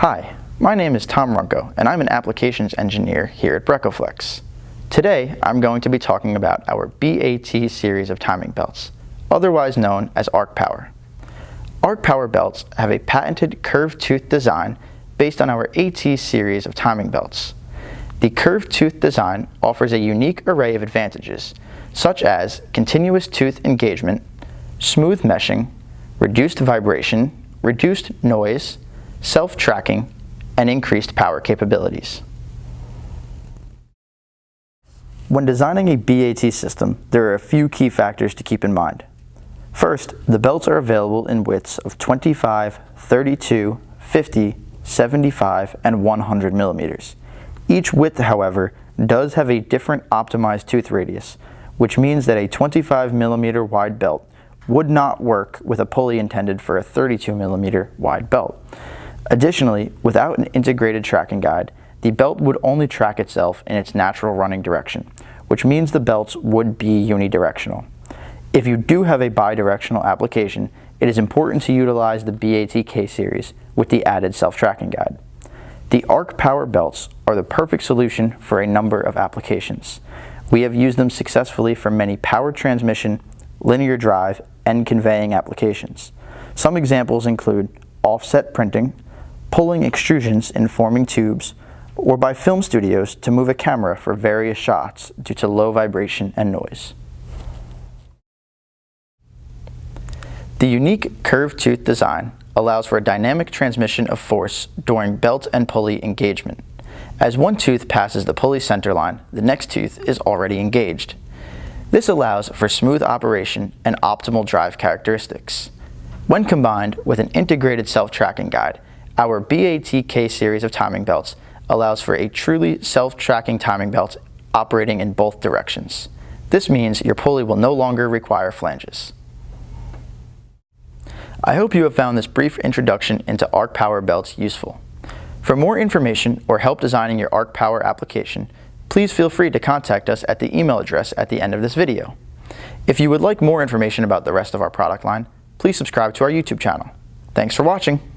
Hi, my name is Tom Runco, and I'm an applications engineer here at BRECOflex. Today, I'm going to be talking about our BAT series of timing belts, otherwise known as ARC Power. ARC Power belts have a patented curved tooth design based on our AT series of timing belts. The curved tooth design offers a unique array of advantages, such as continuous tooth engagement, smooth meshing, reduced vibration, reduced noise, self-tracking, and increased power capabilities. When designing a BAT system, there are a few key factors to keep in mind. First, the belts are available in widths of 25, 32, 50, 75, and 100 millimeters. Each width, however, does have a different optimized tooth radius, which means that a 25 millimeter wide belt would not work with a pulley intended for a 32 millimeter wide belt. Additionally, without an integrated tracking guide, the belt would only track itself in its natural running direction, which means the belts would be unidirectional. If you do have a bidirectional application, it is important to utilize the BAT K-Series with the added self-tracking guide. The ARC Power belts are the perfect solution for a number of applications. We have used them successfully for many power transmission, linear drive, and conveying applications. Some examples include offset printing, pulling extrusions in forming tubes, or by film studios to move a camera for various shots due to low vibration and noise. The unique curved tooth design allows for a dynamic transmission of force during belt and pulley engagement. As one tooth passes the pulley center line, the next tooth is already engaged. This allows for smooth operation and optimal drive characteristics. When combined with an integrated self-tracking guide, our BAT K-Series of timing belts allows for a truly self-tracking timing belt operating in both directions. This means your pulley will no longer require flanges. I hope you have found this brief introduction into ARC Power belts useful. For more information or help designing your ARC Power application, please feel free to contact us at the email address at the end of this video. If you would like more information about the rest of our product line, please subscribe to our YouTube channel. Thanks for watching.